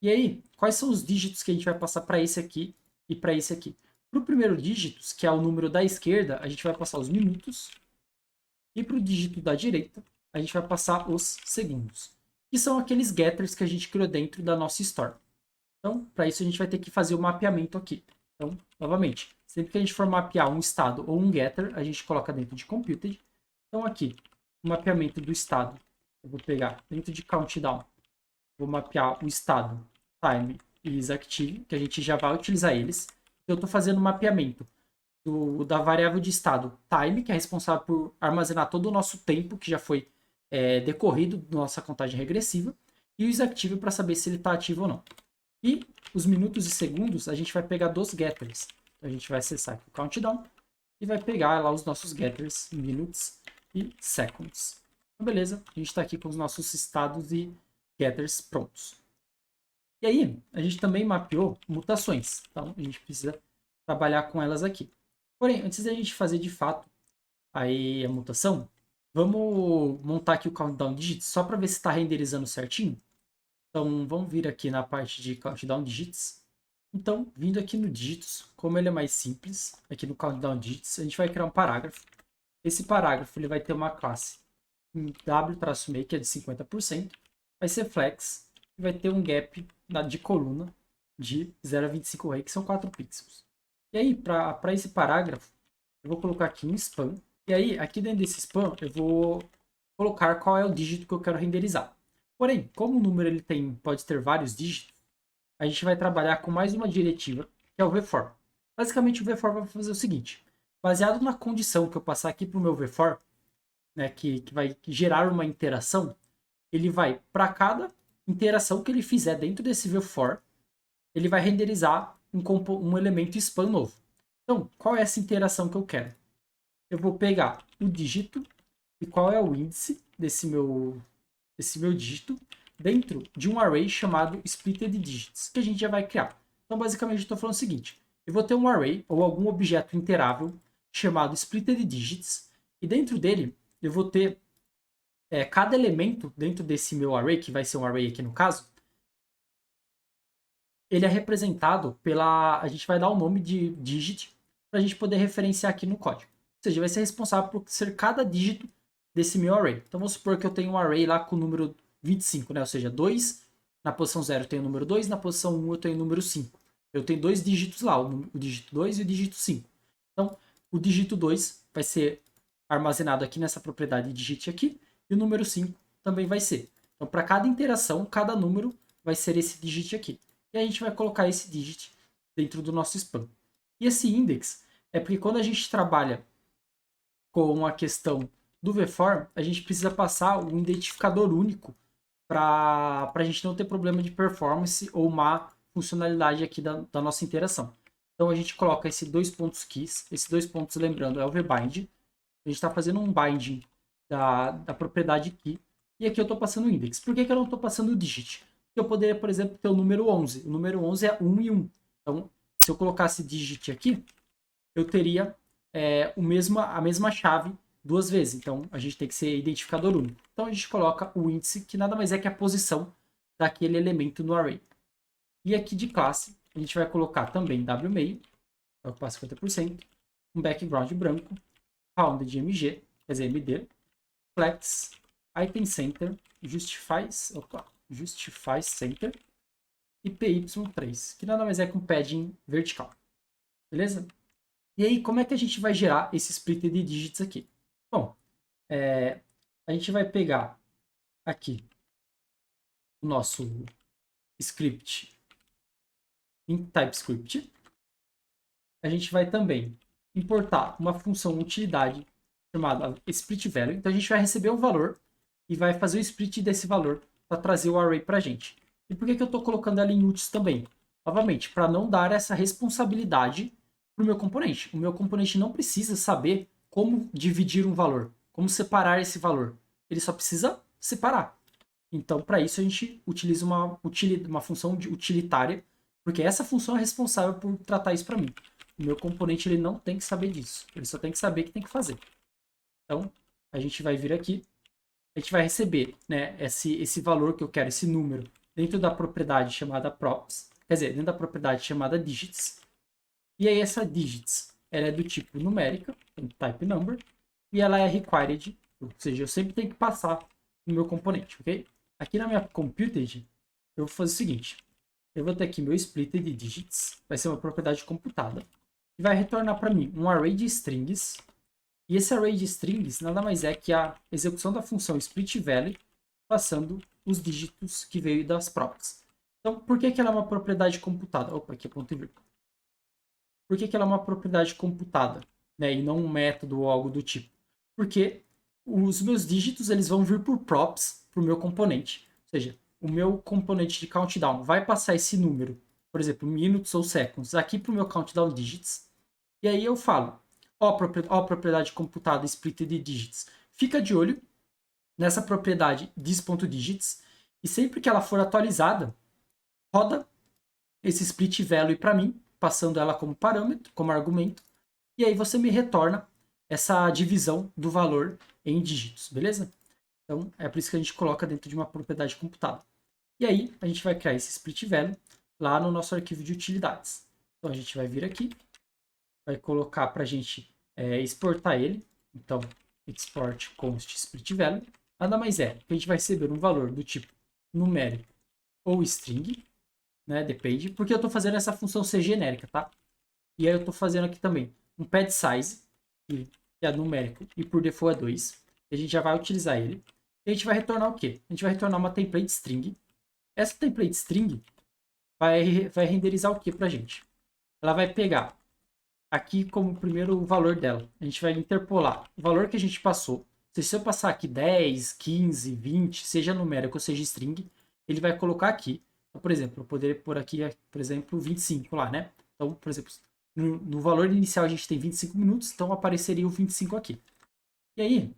E aí, quais são os dígitos que a gente vai passar para esse aqui e para esse aqui? Para o primeiro dígito, que é o número da esquerda, a gente vai passar os minutos. E para o dígito da direita, a gente vai passar os segundos. Que são aqueles getters que a gente criou dentro da nossa store. Então, para isso a gente vai ter que fazer o mapeamento aqui. Então, novamente, sempre que a gente for mapear um estado ou um getter, a gente coloca dentro de computed. Então, aqui, o mapeamento do estado, eu vou pegar dentro de countdown, vou mapear o estado, time e isActive, que a gente já vai utilizar eles. Eu estou fazendo o mapeamento da variável de estado time, que é responsável por armazenar todo o nosso tempo que já foi decorrido da nossa contagem regressiva, e o isActive para saber se ele está ativo ou não. E os minutos e segundos a gente vai pegar dos getters. Então, a gente vai acessar aqui o countdown e vai pegar lá os nossos getters, minutes e seconds. Então, beleza, a gente está aqui com os nossos estados e getters prontos. E aí, a gente também mapeou mutações. Então, a gente precisa trabalhar com elas aqui. Porém, antes da gente fazer de fato aí a mutação, vamos montar aqui o countdown digits só para ver se está renderizando certinho. Então, vamos vir aqui na parte de countdown digits. Então, vindo aqui no dígitos, como ele é mais simples, aqui no countdown digits, a gente vai criar um parágrafo. Esse parágrafo ele vai ter uma classe w-make, que é de 50%, vai ser flex, e vai ter um gap de coluna de 0,25 rei, que são 4 pixels. E aí, para esse parágrafo, eu vou colocar aqui um span. E aí, aqui dentro desse span, eu vou colocar qual é o dígito que eu quero renderizar. Porém, como o número ele pode ter vários dígitos, a gente vai trabalhar com mais uma diretiva, que é o vfor. Basicamente, o vfor vai fazer o seguinte. Baseado na condição que eu passar aqui para o meu vfor, né, que vai gerar uma interação, ele vai, para cada interação que ele fizer dentro desse vfor, ele vai renderizar um elemento span novo. Então, qual é essa interação que eu quero? Eu vou pegar o dígito e qual é o índice desse meu dígito dentro de um array chamado splitted digits, que a gente já vai criar. Então, basicamente, eu estou falando o seguinte. Eu vou ter um array ou algum objeto interável chamado splitted digits e dentro dele eu vou ter cada elemento dentro desse meu array, que vai ser um array aqui no caso, ele é representado a gente vai dar o nome de digit para a gente poder referenciar aqui no código. Ou seja, vai ser responsável por ser cada dígito desse meu array. Então, vamos supor que eu tenho um array lá com o número 25, né? Ou seja, 2, na posição 0 eu tenho o número 2, na posição 1 eu tenho o número 5. Eu tenho dois dígitos lá, o dígito 2 e o dígito 5. Então, o dígito 2 vai ser armazenado aqui nessa propriedade digit aqui, e o número 5 também vai ser. Então, para cada interação, cada número vai ser esse digit aqui. E a gente vai colocar esse digit dentro do nosso span. E esse index é porque quando a gente trabalha com a questão do vfor, a gente precisa passar um identificador único para a gente não ter problema de performance ou má funcionalidade aqui da nossa interação. Então a gente coloca esse dois pontos keys, esses dois pontos, lembrando, é o vbind. A gente está fazendo um binding da propriedade key. E aqui eu estou passando o index. Por que eu não estou passando o digit? Porque eu poderia, por exemplo, ter o número 11. O número 11 é 1 e 1. Então, se eu colocasse digit aqui, eu teria a mesma chave duas vezes. Então, a gente tem que ser identificador único. Então, a gente coloca o índice, que nada mais é que a posição daquele elemento no array. E aqui de classe, a gente vai colocar também wMain, vai ocupar 50%, um background branco, rounded mg, quer dizer, md, flex, item center, justify center, e py3, que nada mais é que um padding vertical. Beleza? E aí, como é que a gente vai gerar esse split de digits aqui? Bom, a gente vai pegar aqui o nosso script em TypeScript. A gente vai também importar uma função utilidade chamada splitValue. Então, a gente vai receber um valor e vai fazer o split desse valor para trazer o array para a gente. E por que eu estou colocando ela em utis também? Novamente, para não dar essa responsabilidade para o meu componente. O meu componente não precisa saber como dividir um valor, como separar esse valor. Ele só precisa separar. Então, para isso, a gente utiliza uma função utilitária, porque essa função é responsável por tratar isso para mim. O meu componente ele não tem que saber disso. Ele só tem que saber que tem que fazer. Então, a gente vai vir aqui, a gente vai receber, né, esse valor que eu quero, esse número, dentro da propriedade chamada props, quer dizer, dentro da propriedade chamada digits. E aí essa digits, ela é do tipo numérica, type number, e ela é required, ou seja, eu sempre tenho que passar no meu componente, ok? Aqui na minha computed, eu vou fazer o seguinte, eu vou ter aqui meu split de digits, vai ser uma propriedade computada, e vai retornar para mim um array de strings. E esse array de strings nada mais é que a execução da função splitValue passando os dígitos que veio das props. Então, por que ela é uma propriedade computada? Opa, aqui é ponto e vírgula. Por que ela é uma propriedade computada, né, e não um método ou algo do tipo? Porque os meus dígitos eles vão vir por props para o meu componente. Ou seja, o meu componente de countdown vai passar esse número, por exemplo, minutes ou seconds, aqui para o meu countdown digits. E aí eu falo, ó propriedade computada split de digits. Fica de olho nessa propriedade this.digits e sempre que ela for atualizada, roda esse split value para mim, passando ela como parâmetro, como argumento, e aí você me retorna essa divisão do valor em dígitos, beleza? Então, é por isso que a gente coloca dentro de uma propriedade computada. E aí, a gente vai criar esse split value lá no nosso arquivo de utilidades. Então, a gente vai vir aqui, vai colocar para a gente exportar ele. Então, export const split value. Nada mais é que a gente vai receber um valor do tipo numérico ou string, né, depende, porque eu estou fazendo essa função ser genérica, tá? E aí eu estou fazendo aqui também um pad size, que é numérico e por default é 2. A gente já vai utilizar ele. E a gente vai retornar o quê? A gente vai retornar uma template string. Essa template string vai renderizar o que para a gente? Ela vai pegar aqui como primeiro o valor dela. A gente vai interpolar o valor que a gente passou. Se eu passar aqui 10, 15, 20, seja numérico ou seja string, ele vai colocar aqui. Então, por exemplo, eu poderia pôr aqui, por exemplo, 25 lá, né? Então, por exemplo, no valor inicial a gente tem 25 minutos, então apareceria o 25 aqui. E aí,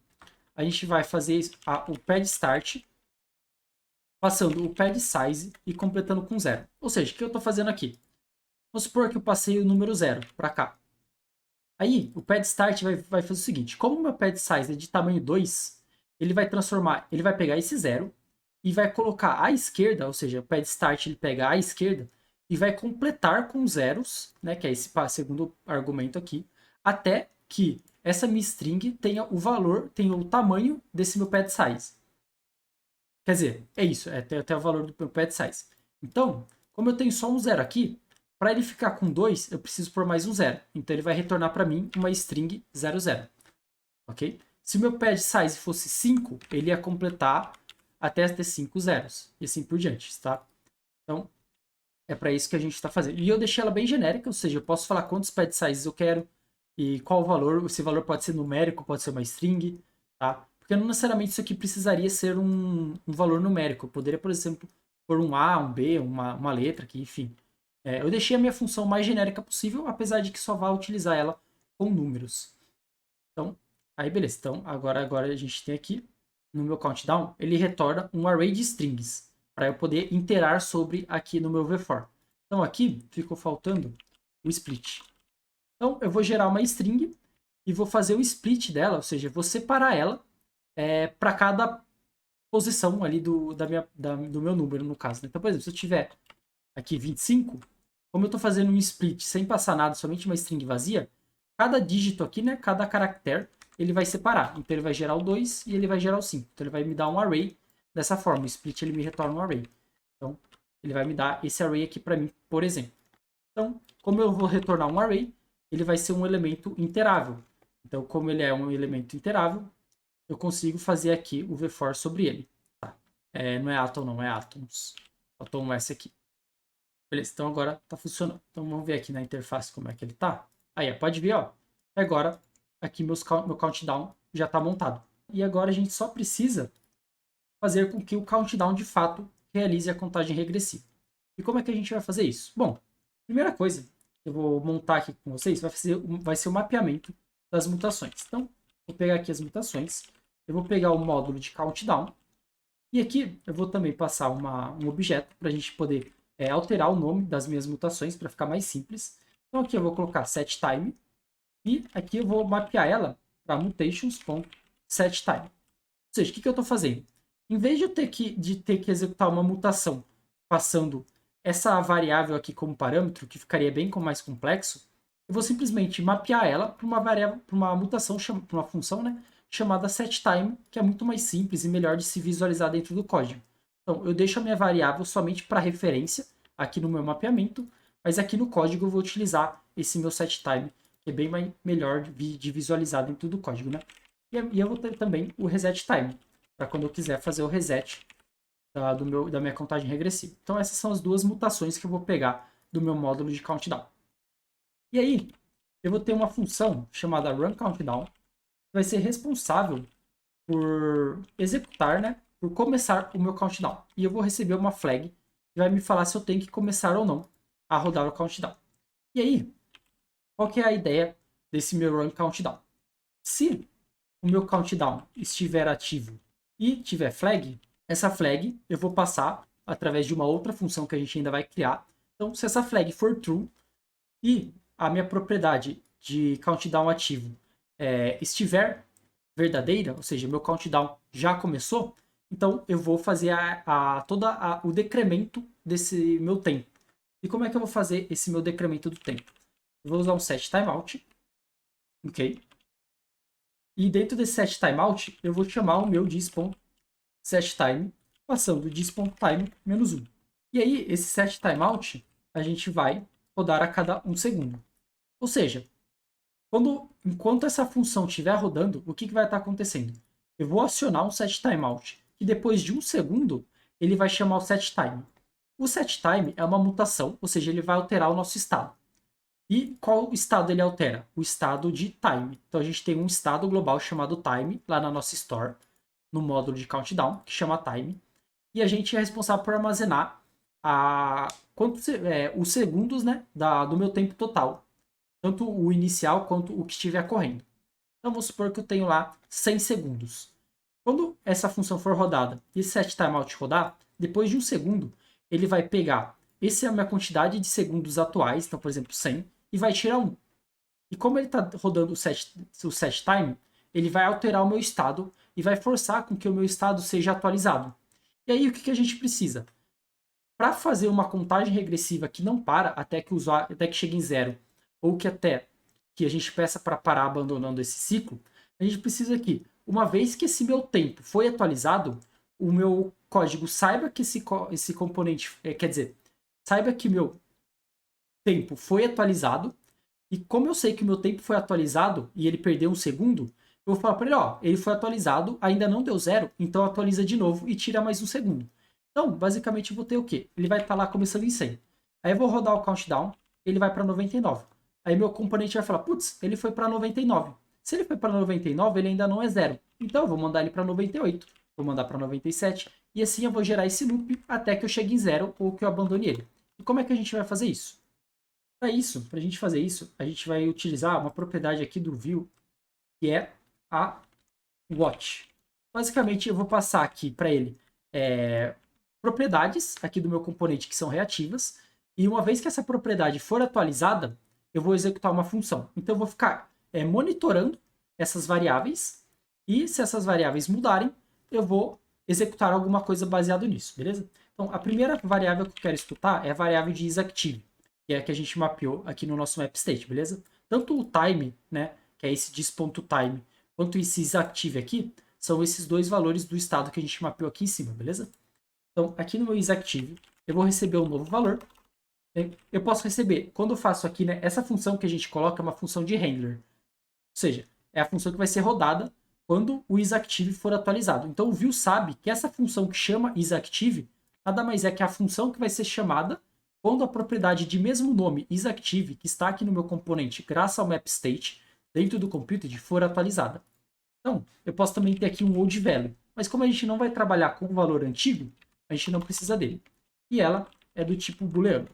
a gente vai fazer o pad start, passando o pad size e completando com 0. Ou seja, o que eu estou fazendo aqui? Vamos supor que eu passei o número 0 para cá. Aí, o pad start vai fazer o seguinte, como o meu pad size é de tamanho 2, ele vai pegar esse 0 e vai colocar à esquerda, ou seja, o pad start ele pega à esquerda e vai completar com zeros, né, que é esse segundo argumento aqui, até que essa minha string tenha o tamanho desse meu pad size. Quer dizer, é isso, é até o valor do meu pad size. Então, como eu tenho só um 0 aqui, para ele ficar com 2, eu preciso pôr mais um 0. Então ele vai retornar para mim uma string 00. Ok? Se o meu pad size fosse 5, ele ia completar até ter 5 zeros. E assim por diante, tá? Então, é para isso que a gente está fazendo. E eu deixei ela bem genérica, ou seja, eu posso falar quantos pad sizes eu quero e qual o valor. Esse valor pode ser numérico, pode ser uma string, tá? Porque não necessariamente isso aqui precisaria ser um valor numérico. Eu poderia, por exemplo, pôr um A, um B, uma letra aqui, enfim. Eu deixei a minha função mais genérica possível, apesar de que só vai utilizar ela com números. Então, aí beleza. Então, agora a gente tem aqui, no meu countdown, ele retorna um array de strings, para eu poder interar sobre aqui no meu v-for. Então, aqui ficou faltando o split. Então, eu vou gerar uma string e vou fazer o split dela, ou seja, vou separar ela para cada posição ali do meu número, no caso. Então, por exemplo, se eu tiver aqui 25, como eu estou fazendo um split sem passar nada, somente uma string vazia, cada dígito aqui, né, cada caractere, ele vai separar. Então ele vai gerar o 2 e ele vai gerar o 5. Então ele vai me dar um array dessa forma. O split ele me retorna um array. Então ele vai me dar esse array aqui para mim, por exemplo. Então, como eu vou retornar um array, ele vai ser um elemento interável. Então, como ele é um elemento interável, eu consigo fazer aqui o vFor sobre ele. Tá? Não é atom, não, é atoms. Faltou um S aqui. Beleza, então agora está funcionando. Então vamos ver aqui na interface como é que ele está. Aí, pode ver, ó. Agora, aqui meu countdown já está montado. E agora a gente só precisa fazer com que o countdown de fato realize a contagem regressiva. E como é que a gente vai fazer isso? Bom, primeira coisa que eu vou montar aqui com vocês vai ser o mapeamento das mutações. Então, vou pegar aqui as mutações, eu vou pegar o módulo de countdown, e aqui eu vou também passar um objeto para a gente poder alterar o nome das minhas mutações para ficar mais simples. Então aqui eu vou colocar setTime, e aqui eu vou mapear ela para mutations.setTime. Ou seja, o que eu estou fazendo? Em vez de eu ter que executar uma mutação passando essa variável aqui como parâmetro, que ficaria bem mais complexo, eu vou simplesmente mapear ela para uma variável, para uma mutação, para uma função, né, chamada setTime, que é muito mais simples e melhor de se visualizar dentro do código. Então, eu deixo a minha variável somente para referência aqui no meu mapeamento, mas aqui no código eu vou utilizar esse meu setTime, que é bem melhor de visualizar dentro do código, né? E eu vou ter também o resetTime, para quando eu quiser fazer o reset da minha contagem regressiva. Então essas são as duas mutações que eu vou pegar do meu módulo de countdown. E aí, eu vou ter uma função chamada runCountdown, que vai ser responsável por executar, né, por começar o meu countdown. E eu vou receber uma flag que vai me falar se eu tenho que começar ou não a rodar o countdown. E aí, qual que é a ideia desse meu runCountdown? Se o meu countdown estiver ativo e tiver flag, essa flag eu vou passar através de uma outra função que a gente ainda vai criar. Então, se essa flag for true e a minha propriedade de countdown ativo estiver verdadeira, ou seja, meu countdown já começou, então eu vvou fazer todo o decremento desse meu tempo. E como é que eu vou fazer esse meu decremento do tempo? Eu vou usar um setTimeout, ok? E dentro desse setTimeout, eu vou chamar o meu dis.setTime, passando dis.time menos 1. E aí, esse setTimeout, a gente vai rodar a cada 1 segundo. Ou seja, enquanto essa função estiver rodando, o que vai estar acontecendo? Eu vou acionar um setTimeout, que depois de 1 segundo, ele vai chamar o setTime. O setTime é uma mutação, ou seja, ele vai alterar o nosso estado. E qual estado ele altera? O estado de time. Então a gente tem um estado global chamado time, lá na nossa store, no módulo de countdown, que chama time. E a gente é responsável por armazenar os segundos, né, do meu tempo total. Tanto o inicial quanto o que estiver correndo. Então vamos supor que eu tenho lá 100 segundos. Quando essa função for rodada e esse setTimeout rodar, depois de 1 segundo, ele vai pegar essa é a minha quantidade de segundos atuais, então por exemplo 100, e vai tirar 1. E como ele está rodando o setTime, ele vai alterar o meu estado e vai forçar com que o meu estado seja atualizado. E aí o que a gente precisa? Para fazer uma contagem regressiva que não para até que chegue em zero, ou até que a gente peça para parar abandonando esse ciclo, a gente precisa que, uma vez que esse meu tempo foi atualizado, o meu código saiba que esse componente, quer dizer, saiba que meu tempo foi atualizado, e como eu sei que o meu tempo foi atualizado e ele perdeu 1 segundo, eu vou falar para ele, ó, ele foi atualizado, ainda não deu 0, então atualiza de novo e tira mais 1 segundo. Então, basicamente, eu vou ter o quê? Ele vai estar lá começando em 100. Aí eu vou rodar o countdown, ele vai para 99. Aí meu componente vai falar, putz, ele foi para 99. Se ele foi para 99, ele ainda não é 0. Então eu vou mandar ele para 98, vou mandar para 97, e assim eu vou gerar esse loop até que eu chegue em 0 ou que eu abandone ele. E como é que a gente vai fazer isso? Para a gente fazer isso, a gente vai utilizar uma propriedade aqui do view, que é a watch. Basicamente, eu vou passar aqui para ele propriedades aqui do meu componente que são reativas, e uma vez que essa propriedade for atualizada, eu vou executar uma função. Então, eu vou ficar monitorando essas variáveis, e se essas variáveis mudarem, eu vou executar alguma coisa baseado nisso, beleza? Então, a primeira variável que eu quero escutar é a variável de isActive, que é a que a gente mapeou aqui no nosso mapState, beleza? Tanto o time, né, que é esse dis.time, quanto esse isActive aqui, são esses dois valores do estado que a gente mapeou aqui em cima, beleza? Então, aqui no meu isActive, eu vou receber um novo valor. Eu posso receber, quando eu faço aqui, né, essa função que a gente coloca é uma função de handler. Ou seja, é a função que vai ser rodada quando o isActive for atualizado. Então, o view sabe que essa função que chama isActive nada mais é que a função que vai ser chamada quando a propriedade de mesmo nome isActive, que está aqui no meu componente graças ao mapState, dentro do computed, for atualizada. Então, eu posso também ter aqui um old value, mas como a gente não vai trabalhar com o valor antigo, a gente não precisa dele. E ela é do tipo booleano.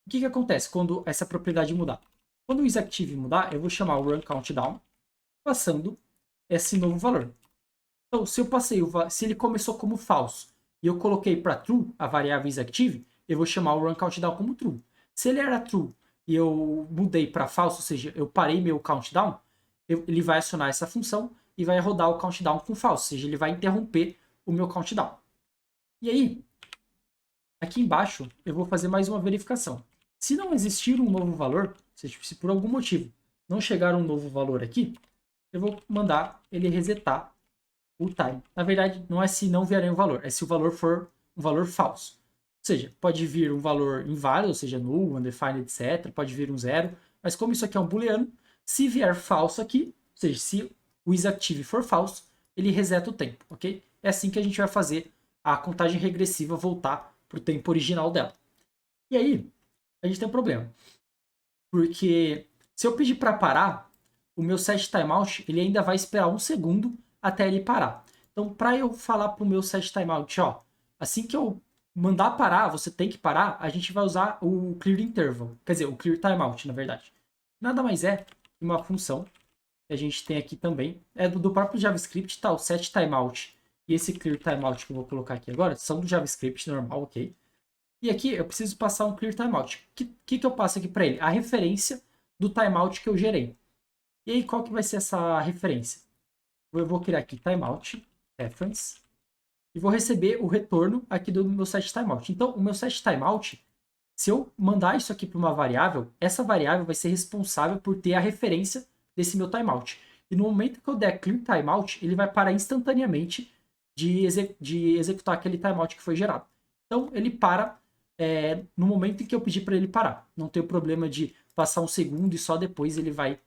O que acontece quando essa propriedade mudar? Quando o isActive mudar, eu vou chamar o runCountdown, passando esse novo valor. Então, se eu passei, se ele começou como falso e eu coloquei para true a variável isActive, eu vou chamar o runCountdown como true. Se ele era true e eu mudei para falso, ou seja, eu parei meu countdown, ele vai acionar essa função e vai rodar o countdown com falso, ou seja, ele vai interromper o meu countdown. E aí, aqui embaixo, eu vou fazer mais uma verificação. Se não existir um novo valor, ou seja, se por algum motivo não chegar um novo valor aqui, eu vou mandar ele resetar o time. Na verdade, não é se não vier um valor, é se o valor for um valor falso. Ou seja, pode vir um valor inválido, ou seja, null, undefined, etc. Pode vir um zero, mas como isso aqui é um booleano, se vier falso aqui, ou seja, se o isActive for falso, ele reseta o tempo, ok? É assim que a gente vai fazer a contagem regressiva voltar para o tempo original dela. E aí, a gente tem um problema. Porque se eu pedir para parar, o meu set timeout ele ainda vai esperar 1 segundo até ele parar. Então, para eu falar para o meu set timeout, ó, assim que eu mandar parar, você tem que parar, a gente vai usar o clear interval, quer dizer, o clear timeout, na verdade. Nada mais é que uma função que a gente tem aqui também, é do próprio JavaScript, tá? O set timeout e esse clear timeout que eu vou colocar aqui agora são do JavaScript normal, ok? E aqui eu preciso passar um clear timeout. O que eu passo aqui para ele? A referência do timeout que eu gerei. E aí, qual que vai ser essa referência? Eu vou criar aqui timeout, reference, e vou receber o retorno aqui do meu set timeout. Então, o meu set timeout, se eu mandar isso aqui para uma variável, essa variável vai ser responsável por ter a referência desse meu timeout. E no momento que eu der clear timeout, ele vai parar instantaneamente de executar aquele timeout que foi gerado. Então, ele para no momento em que eu pedir para ele parar. Não tem o problema de passar 1 segundo e só depois ele vai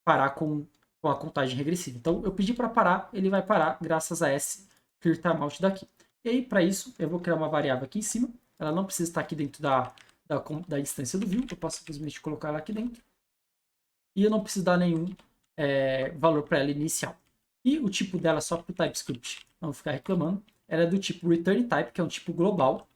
parar com a contagem regressiva. Então, eu pedi para parar, ele vai parar graças a esse clear timeout daqui. E aí, para isso, eu vou criar uma variável aqui em cima. Ela não precisa estar aqui dentro da instância do view. Eu posso simplesmente colocar ela aqui dentro. E eu não preciso dar nenhum valor para ela inicial. E o tipo dela, só para o TypeScript não ficar reclamando, ela é do tipo return type, que é um tipo global.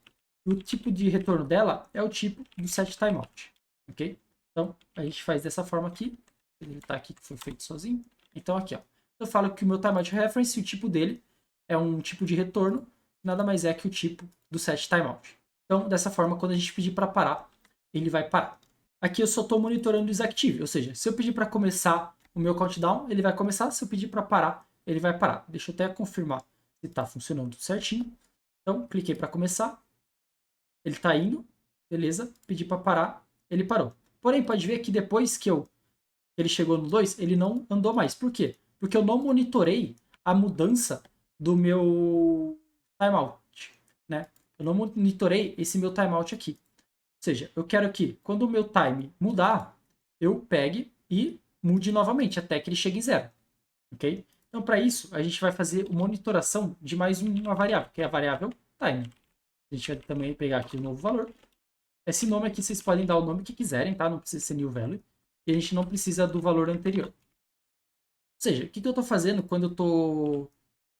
E o tipo de retorno dela é o tipo do set timeout. Ok? Então, a gente faz dessa forma aqui. Ele está aqui, que foi feito sozinho. Então, aqui, ó. Eu falo que o meu timeout reference, o tipo dele é um tipo de retorno, nada mais é que o tipo do set timeout. Então, dessa forma, quando a gente pedir para parar, ele vai parar. Aqui eu só estou monitorando o isActive, ou seja, se eu pedir para começar o meu countdown, ele vai começar. Se eu pedir para parar, ele vai parar. Deixa eu até confirmar se está funcionando tudo certinho. Então, cliquei para começar. Ele está indo, beleza. Pedi para parar, ele parou. Porém, pode ver que depois que ele chegou no 2, ele não andou mais. Por quê? Porque eu não monitorei a mudança do meu timeout, né? Eu não monitorei esse meu timeout aqui. Ou seja, eu quero que quando o meu time mudar, eu pegue e mude novamente até que ele chegue em 0. Ok? Então, para isso, a gente vai fazer monitoração de mais uma variável, que é a variável time. A gente vai também pegar aqui o novo valor. Esse nome aqui vocês podem dar o nome que quiserem, tá? Não precisa ser new value. E a gente não precisa do valor anterior. Ou seja, o que eu estou fazendo quando eu estou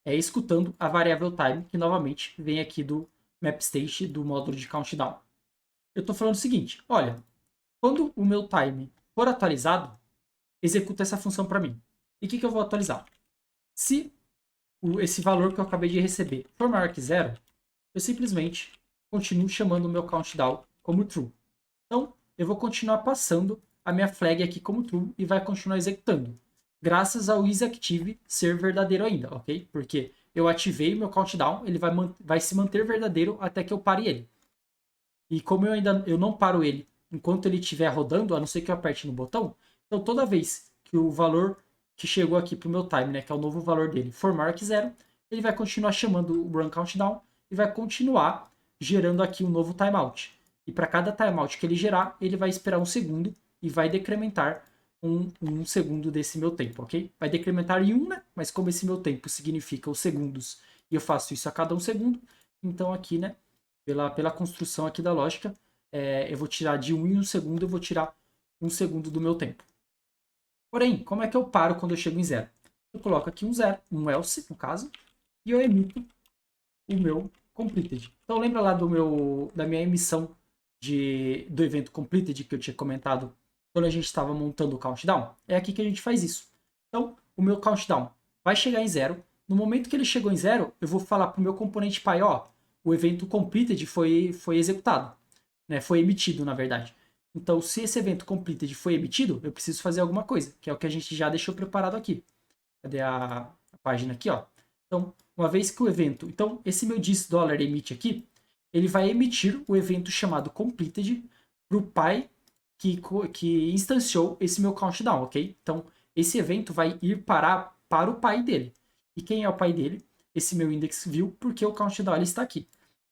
escutando a variável time, que novamente vem aqui do mapState do módulo de countdown. Eu estou falando o seguinte, olha, quando o meu time for atualizado, executa essa função para mim. E o que eu vou atualizar? Se esse valor que eu acabei de receber for maior que 0, eu simplesmente continuo chamando o meu countdown como true. Então, eu vou continuar passando a minha flag aqui como true e vai continuar executando. Graças ao isActive ser verdadeiro ainda, ok? Porque eu ativei meu countdown, ele vai se manter verdadeiro até que eu pare ele. E como eu não paro ele enquanto ele estiver rodando, a não ser que eu aperte no botão, então toda vez que o valor que chegou aqui para o meu time, né, que é o novo valor dele, for maior que 0, ele vai continuar chamando o run countdown e vai continuar gerando aqui um novo timeout. E para cada timeout que ele gerar, ele vai esperar 1 segundo e vai decrementar um segundo desse meu tempo, ok? Vai decrementar em 1, né? Mas como esse meu tempo significa os segundos e eu faço isso a cada 1 segundo, então aqui, né, pela construção aqui da lógica, eu vou tirar de 1 em 1 segundo, eu vou tirar 1 segundo do meu tempo. Porém, como é que eu paro quando eu chego em 0? Eu coloco aqui um 0, um else, no caso, e eu emito o meu completed. Então lembra lá da minha emissão do evento completed que eu tinha comentado quando a gente estava montando o countdown? É aqui que a gente faz isso. Então, o meu countdown vai chegar em 0. No momento que ele chegou em 0, eu vou falar para o meu componente pai, ó, o evento completed foi executado, né? Foi emitido, na verdade. Então, se esse evento completed foi emitido, eu preciso fazer alguma coisa, que é o que a gente já deixou preparado aqui. Cadê a página aqui, ó? Então, uma vez que o evento... Então, esse meu $emit aqui, ele vai emitir o evento chamado completed para o pai que instanciou esse meu countdown, ok? Então, esse evento vai ir para o pai dele. E quem é o pai dele? Esse meu index view, porque o countdown ele está aqui.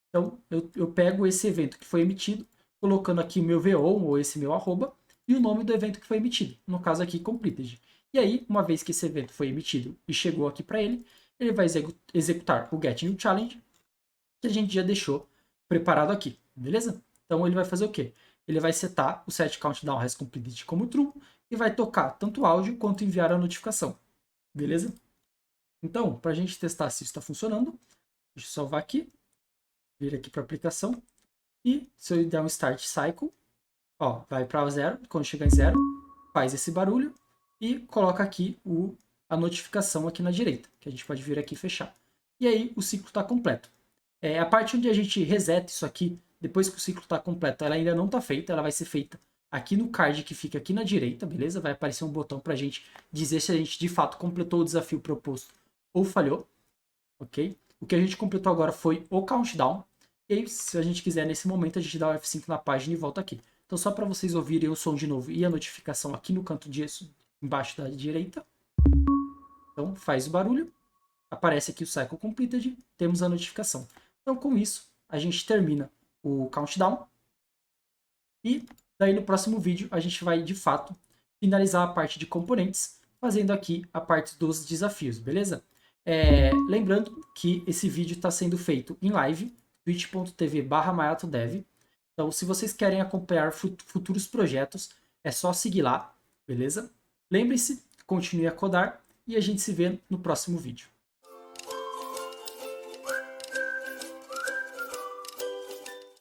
Então, eu pego esse evento que foi emitido, colocando aqui o meu VON, ou esse meu arroba, e o nome do evento que foi emitido. No caso aqui, completed. E aí, uma vez que esse evento foi emitido e chegou aqui para ele, ele vai executar o getNewChallenge, que a gente já deixou preparado aqui, beleza? Então ele vai fazer o quê? Ele vai setar o setCountdownHasCompleted como true e vai tocar tanto o áudio quanto enviar a notificação, beleza? Então, para a gente testar se isso está funcionando, deixa eu salvar aqui, vir aqui para a aplicação, e se eu der um Start Cycle, ó, vai para 0, quando chegar em 0, faz esse barulho e coloca aqui a notificação aqui na direita, que a gente pode vir aqui e fechar. E aí o ciclo está completo. A parte onde a gente reseta isso aqui, depois que o ciclo está completo, ela ainda não está feita, ela vai ser feita aqui no card que fica aqui na direita, beleza? Vai aparecer um botão para a gente dizer se a gente de fato completou o desafio proposto ou falhou, ok? O que a gente completou agora foi o countdown, e aí, se a gente quiser nesse momento, a gente dá o F5 na página e volta aqui. Então, só para vocês ouvirem o som de novo e a notificação aqui no canto embaixo da direita. Então, faz o barulho, aparece aqui o Cycle Completed, temos a notificação. Então, com isso, a gente termina o countdown. E daí no próximo vídeo, a gente vai, de fato, finalizar a parte de componentes, fazendo aqui a parte dos desafios, beleza? Lembrando que esse vídeo está sendo feito em live, twitch.tv/mayatodev. Então, se vocês querem acompanhar futuros projetos, é só seguir lá, beleza? Lembre-se, continue a codar e a gente se vê no próximo vídeo.